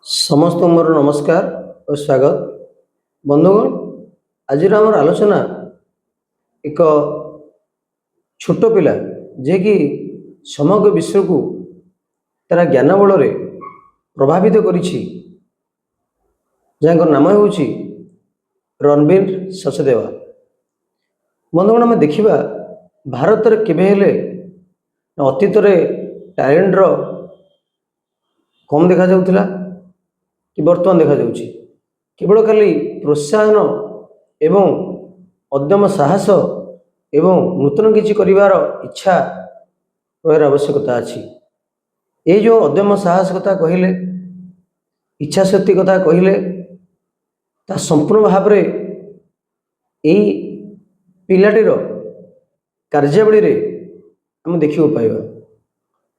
समस्त मोर नमस्कार और स्वागत। बंधुगण, आज आमर आलोचना एक छोट पिला जे कि समग्र विश्व को तार ज्ञान बल प्रभावित करिछि, जहाँ नाम हूँ रणबीर सचदेवा। बंधुगण, आम देखा भारत में केबे हेले अतीत टैलेंट कम देखा जाउथिला कि वर्तमान देखा जाउछि। केवल खाली प्रोत्साहन एवं अद्यम साहस एवं नूतन किछि करिवार इच्छा रहार आवश्यकता अछि। ये जो अद्यम साहस कथा कहले, इच्छा शक्ति कथा कहले, ता संपूर्ण भाव में यही पिलाटीर कार्यावली रे हम देखियो पाइबा।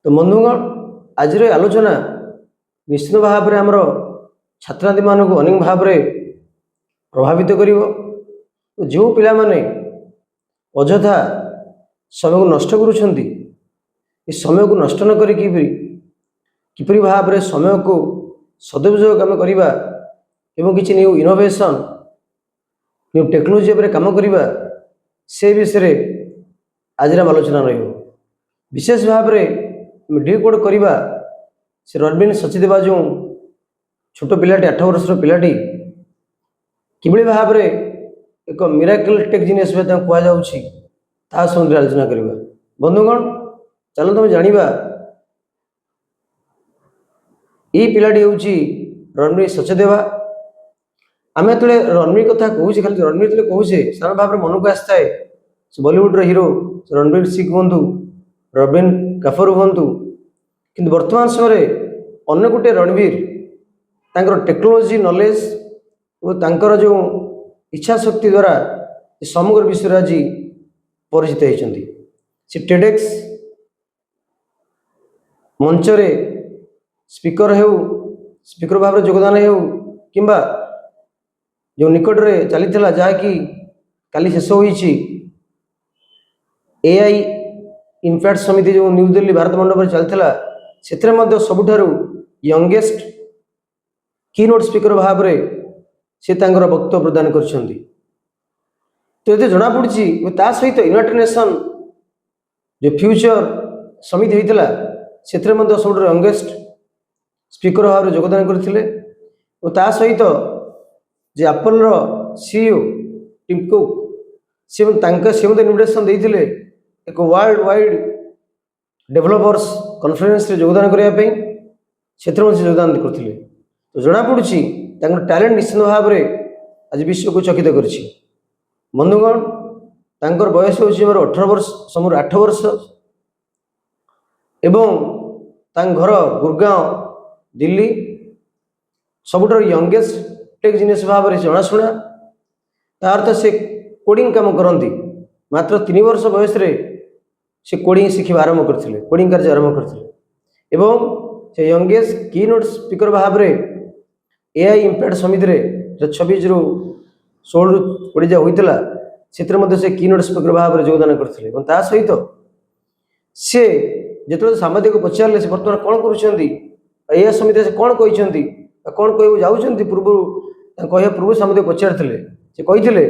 तो बंधुगण, आज आलोचना निश्चित भाव में आमर छात्रार्थी मानक अनेक भाव में प्रभावित करिवो। जो पिला माने अଯଥା समय को नष्ट करुछंती, ये समय को नष्ट न करी किपरि भाव में समय को सदुपयोग आम करिबा एवं किछि न्यू इनोवेशन न्यू टेक्नोलोजी पर काम करिबा, से विषय आज आलोचना रहिबो। विशेष भाव में डिकोड करिबा से रणबीर सचदेवा जो छोट पिलाटी 8 वर्षर पिलाटी किभଳି भाव में एक मिराकल टेक जीनियस कह जाउछि, ता संबंधी आलोचना करिबा। बंधुगण, चलो तुम जानिबा ये पिलाटी होउछि रणबीर सचदेवा। आम जो रणबीर कथा कहूँ, खाली रणबीर जो कहूचे साधारण भाव में मन को आसता है बॉलीवुड हीरो रणबीर सिंह हूँ, रणबीर कपूर हूँ, कि वर्तमान समय अन्य गोटे रणबीर तांकर टेक्नोलोजी नॉलेज और तांकर जो इच्छा शक्ति द्वारा समग्र विश्व आज परिचित होती। से टेडेक्स मंचरे स्पीकर हो, स्पीकर भाव में योगदान हो, किंबा जो निकट में चली जहाँकि काली शेष होइछि एआई इम्पैक्ट समिति जो न्यू दिल्ली भारत मंडप चलता से सबुठारु यंगेस्ट कीनोट स्पीकर भाव में से वक्तव्य प्रदान करछंती। तो ये जना पड़ी ता सहित यूनाइटेड नेशन जो फ्यूचर समिति होता से सब यंगेस्ट स्पीकर भाव में योगदान करते। ता सहित जे एप्पल सीईओ टिम कुक से इनविटेशन देते एक वर्ल्ड वाइड डेवलपर्स कॉन्फ्रेंस रे योगदान करने से योगदान करते। तो जना पड़ी टैलेंट निश्चित भाव में आज विश्व को चकित कर। बंधुगण, तांकर बयस हो 18 वर्ष, समूर 8 वर्ष एवं घर गुड़गांव दिल्ली सबुठ यंगेस्ट टेक जीनियस भाव में जनाशुना। तार तो से कोडिंग काम करती, मात्र 3 वर्ष बयस से कोडिंग शिखा आरंभ करते, कोडिंग कार्य आरंभ करते एवं से यंगेस्ट कीनोट स्पीकर भाव में एआई इम्पैक्ट समिति रे 26 रु 16 रु 20 होता से कीनोट स्पीकर भाव में योगदान करते। सहित से जो सांबादिक पचारे से बर्तमान कौन कर समिति से कौन कहते कौन कह जाऊँच पूर्व कह पूर्व सांबादिक पचारे से कहते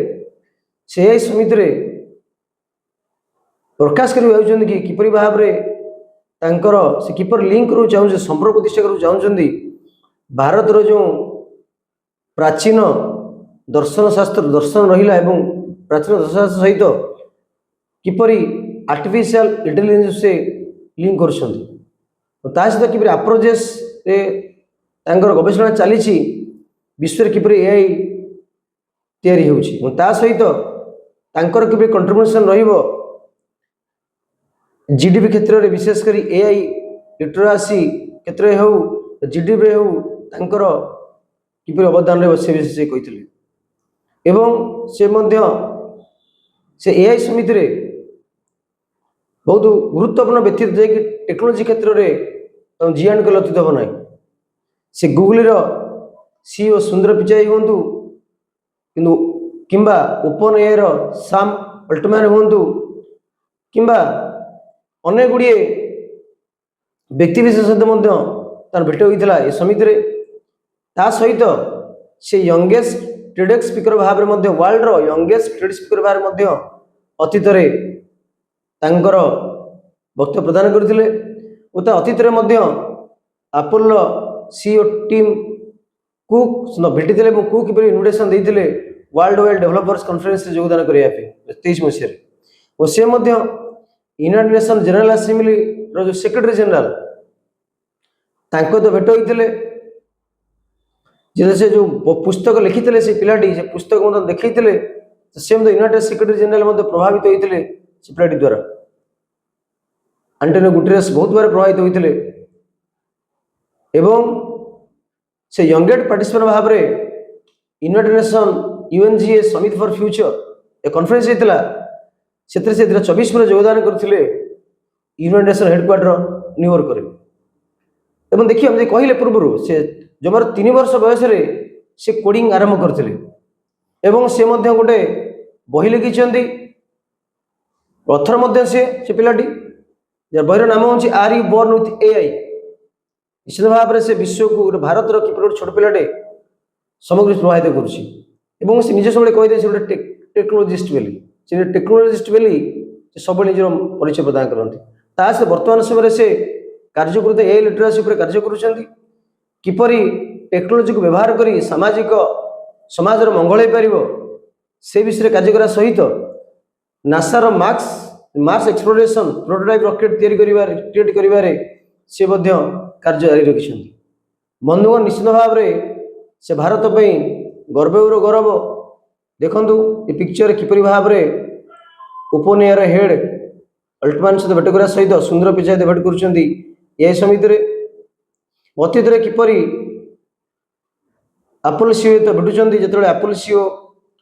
से एआई समिति रे प्रकाश कर कि किपरि भाव में से किपर लिंक करू चाहूँ संपर्क प्रतिष्ठा करू चाहूँगी भारतर जो प्राचीन दर्शन शास्त्र दर्शन रहा एवं प्राचीन दर्शन शास्त्र सहित किपरि आर्टिफिशियल इंटेलिजेंस से लिंक कर सहित किपरि अप्रोचेस गवेषणा चली विश्व किपरि एआई तैयारी होउछि, ता सहित तांकर किपरि कंट्रीब्यूशन रहिबो जीडीपी क्षेत्र में, विशेषकर एआई लिटरेसी क्षेत्र में हो जीडीपी हो तांकर किपरि अवदान रहिबो से विषय से कहते। एवं से एआई समिति रे बहुत गुरुत्वपूर्ण व्यक्ति जे कि टेक्नोलोजी क्षेत्र में जीआन को लतित हो ना। से गूगल सीईओ सुंदर पिचाई हूँ किंबा ओपन एआई सैम अल्टमैन हूँ किंबा अनेक गुड़िए व्यक्ति विशेष तार भेट होता है समिति रे। ତା ସହିତ ସେ ୟଙ୍ଗେଷ୍ଟ ଟେଡେକ୍ସ ସ୍ପିକର ଭାବରେ ମଧ୍ୟ ୱାର୍ଲଡର ୟଙ୍ଗେଷ୍ଟ ଟେଡେକ୍ସ ସ୍ପିକର ଭାବରେ ମଧ୍ୟ ଅତୀତରେ ତାଙ୍କର ବକ୍ତବ୍ୟ ପ୍ରଦାନ କରିଥିଲେ ଓ ତା ଅତୀତରେ ମଧ୍ୟ ଆପୋଲୋ ସିଇଓ ଟିମ୍ କୁକ୍ ଭେଟିଥିଲେ ଏବଂ କୁକ୍ କିପରି ଇନଭିଟେସନ ଦେଇଥିଲେ ୱାର୍ଲଡ ୱାଇଡ୍ ଡେଭଲପର୍ସ କନଫରେନ୍ସରେ ଯୋଗଦାନ କରିବା ପାଇଁ 23 ମସିହାରେ ଓ ସେ ମଧ୍ୟ ୟୁନାଇଟେଡ୍ ନେସନ୍ ଜେନେରାଲ ଆସେମ୍ବଲିର ଯେଉଁ ସେକ୍ରେଟାରୀ ଜେନେରାଲ ତାଙ୍କ ତ ଭେଟ ହୋଇଥିଲେ। ଯେ ସେ ଯେଉଁ ପୁସ୍ତକ ଲେଖିଥିଲେ ସେ ପିଲାଟି ସେ ପୁସ୍ତକ ମଧ୍ୟ ଦେଖାଇଥିଲେ ସେ ମଧ୍ୟ ୟୁନାଇଟେଡ୍ ସେକ୍ରେଟାରୀ ଜେନେରାଲ ମଧ୍ୟ ପ୍ରଭାବିତ ହୋଇଥିଲେ ସେ ପିଲାଟି ଦ୍ୱାରା। ଆଣ୍ଟୋନିଓ ଗୁଟେରସ୍ ବହୁତ ଭାବରେ ପ୍ରଭାବିତ ହୋଇଥିଲେ ଏବଂ ସେ ୟଙ୍ଗେଷ୍ଟ ପାର୍ଟିସିପେଣ୍ଟ ଭାବରେ United nation UNGA summit for future A conference ହେଇଥିଲା ସେଥିରେ ସେ 2024 ଯୋଗଦାନ କରିଥିଲେ ୟୁନାଇଟେଡ୍ ନେସନ୍ ହେଡକ୍ୱାର୍ଟର ନ୍ୟୁୟର୍କରେ। ଏବଂ ଦେଖିବା ଆମେ କହିଲେ ପୂର୍ବରୁ ସେ ଜମାର 3 ବର୍ଷ ବୟସରେ ସେ କୋଡ଼ିଂ ଆରମ୍ଭ କରିଥିଲେ ଏବଂ ସେ ମଧ୍ୟ ଗୋଟେ ବହି ଲେଖିଛନ୍ତି ଅଥର ମଧ୍ୟ ସେ ପିଲାଟି ବହିର ନାମ ହେଉଛି are you born with AI। ନିଶ୍ଚିତ ଭାବରେ ସେ ବିଶ୍ୱକୁ ଗୋଟେ ଭାରତର କିପରି ଗୋଟେ ଛୋଟ ପିଲାଟେ ସମଗ୍ର ପ୍ରଭାବିତ କରୁଛି ଏବଂ ସେ ନିଜ ସବୁବେଳେ କହିଦେଇ ସେ ଗୋଟେ ଟେକ୍ନୋଲୋଜିଷ୍ଟ ବୋଲି ସେ ଟେକ୍ନୋଲୋଜିଷ୍ଟ ବୋଲି ସେ ସବୁବେଳେ ନିଜର ପରିଚୟ ପ୍ରଦାନ କରନ୍ତି। ତା ସହିତ ବର୍ତ୍ତମାନ ସମୟରେ ସେ କାର୍ଯ୍ୟ କରୁଥିବା AI ଲିଟରାସି ଉପରେ କାର୍ଯ୍ୟ କରୁଛନ୍ତି କିପରି ଟେକ୍ନୋଲୋଜିକୁ ବ୍ୟବହାର କରି ସମାଜର ମଙ୍ଗଳ ହୋଇପାରିବ ସେ ବିଷୟରେ କାର୍ଯ୍ୟ କରିବା ସହିତ ନାସାର Mars exploration prototype rocket create କରିବାରେ ସେ ମଧ୍ୟ କାର୍ଯ୍ୟ ଜାରି ରଖିଛନ୍ତି। ବନ୍ଧୁଗଣ ନିଶ୍ଚିତ ଭାବରେ ସେ ଭାରତ ପାଇଁ ଗର୍ବର ଗୌରବ। ଦେଖନ୍ତୁ ଏ ପିକ୍ଚର କିପରି ଭାବରେ ଓପନ୍-ଏୟାର ହେଡ୍ ଅଲ୍ଟମାନ ସହିତ ଭେଟ କରିବା ସହିତ ସୁନ୍ଦର ପିଚାଇ ଭେଟ କରୁଛନ୍ତି AI ସମିତିରେ। ଅତୀତରେ କିପରି ଆପଲ୍ ସିଇଓ ତ ଭେଟୁଛନ୍ତି ଯେତେବେଳେ ଆପଲ୍ ସିଇଓ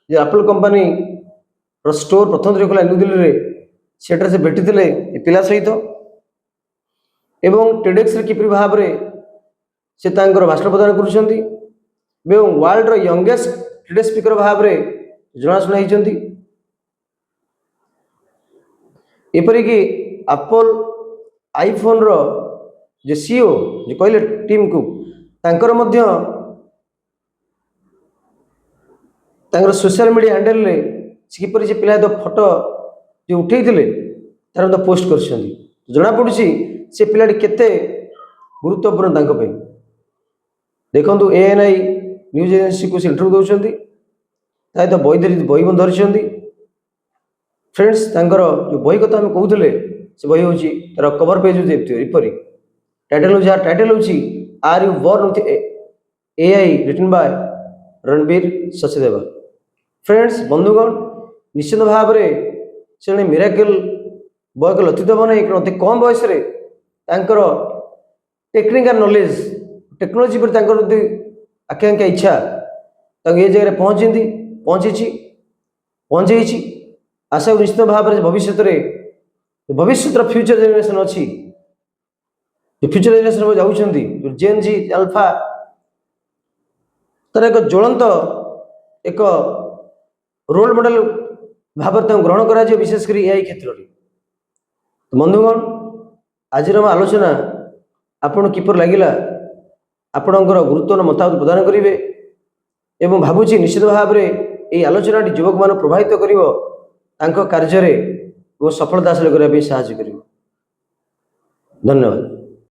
ଯେ ଆପଲ୍ କମ୍ପାନୀର ଷ୍ଟୋର ପ୍ରଥମ ଥର ଖୋଲା ନ୍ୟୁଦିଲ୍ଲୀରେ ସେଠାରେ ସେ ଭେଟିଥିଲେ ଏ ପିଲା ସହିତ ଏବଂ ଟେଡେକ୍ସରେ କିପରି ଭାବରେ ସେ ତାଙ୍କର ଭାଷଣ ପ୍ରଦାନ କରୁଛନ୍ତି ଏବଂ ୱାର୍ଲଡର ୟଙ୍ଗେଷ୍ଟ ଟେଡେକ୍ସ ସ୍ପିକର ଭାବରେ ଜଣାଶୁଣା ହୋଇଛନ୍ତି। ଏପରିକି ଆପଲ୍ ଆଇଫୋନର ଯେ ସିଇଓ ଯେ କହିଲେ ଟିମ୍ କୁକ୍ ତାଙ୍କର ମଧ୍ୟ ତାଙ୍କର ସୋସିଆଲ ମିଡ଼ିଆ ହ୍ୟାଣ୍ଡେଲରେ ସେ କିପରି ସେ ପିଲା ଫଟୋ ଯେ ଉଠେଇଥିଲେ ତାର ମଧ୍ୟ ପୋଷ୍ଟ କରିଛନ୍ତି। ଜଣାପଡ଼ୁଛି ସେ ପିଲାଟି କେତେ ଗୁରୁତ୍ୱପୂର୍ଣ୍ଣ ତାଙ୍କ ପାଇଁ। ଦେଖନ୍ତୁ ANI ନ୍ୟୁଜ୍ ଏଜେନ୍ସିକୁ ସେ ଇଣ୍ଟରଭ୍ୟୁ ଦେଉଛନ୍ତି ତା ସହିତ ବହି ମଧ୍ୟ ଧରିଛନ୍ତି। ଫ୍ରେଣ୍ଡସ୍ ତାଙ୍କର ଯେଉଁ ବହି କଥା ଆମେ କହୁଥିଲେ ସେ ବହି ହେଉଛି ତାର କଭର ପେଜ୍ ଏପରି ଟାଇଟେଲ ହେଉଛି are you born with AI written by Ranveer Sachdeva. Friends ବନ୍ଧୁଗଣ ନିଶ୍ଚିତ ଭାବରେ ସେ ଜଣେ ମିରାକଲ ବୟ କଲେ ଅତୀତ ବନାଇ ଅତି କମ୍ ବୟସରେ ତାଙ୍କର ଟେକ୍ନିକାଲ ନଲେଜ ଟେକ୍ନୋଲୋଜି ଉପରେ ତାଙ୍କର ଯଦି ଆକାଂକ୍ଷା ଇଚ୍ଛା ତାଙ୍କୁ ଏ ଜାଗାରେ ପହଞ୍ଚେଇଛି। ଆଶା ନିଶ୍ଚିତ ଭାବରେ ଭବିଷ୍ୟତର ଫ୍ୟୁଚର ଜେନେରେସନ୍ ଅଛି ଫ୍ୟୁଚର ଜେନେରେସନ୍ ଯାଉଛନ୍ତି ଜେନ୍ ଜି ଆଲଫା ତାର ଏକ ଜ୍ୱଳନ୍ତ ଏକ ରୋଲ ମଡେଲ ଭାବରେ ତାଙ୍କୁ ଗ୍ରହଣ କରାଯିବ ବିଶେଷ କରି AI କ୍ଷେତ୍ରରେ। ବନ୍ଧୁଗଣ ଆଜିର ଆଲୋଚନା ଆପଣଙ୍କୁ କିପରି ଲାଗିଲା ଆପଣଙ୍କର ଗୁରୁତ୍ୱପୂର୍ଣ୍ଣ ମତାମତ ପ୍ରଦାନ କରିବେ ଏବଂ ଭାବୁଛି ନିଶ୍ଚିତ ଭାବରେ ଏହି ଆଲୋଚନାଟି ଯୁବକମାନଙ୍କୁ ପ୍ରଭାବିତ କରିବ ତାଙ୍କ କାର୍ଯ୍ୟରେ ଓ ସଫଳତା ହାସଲ କରିବା ପାଇଁ ସାହାଯ୍ୟ କରିବ। ଧନ୍ୟବାଦ।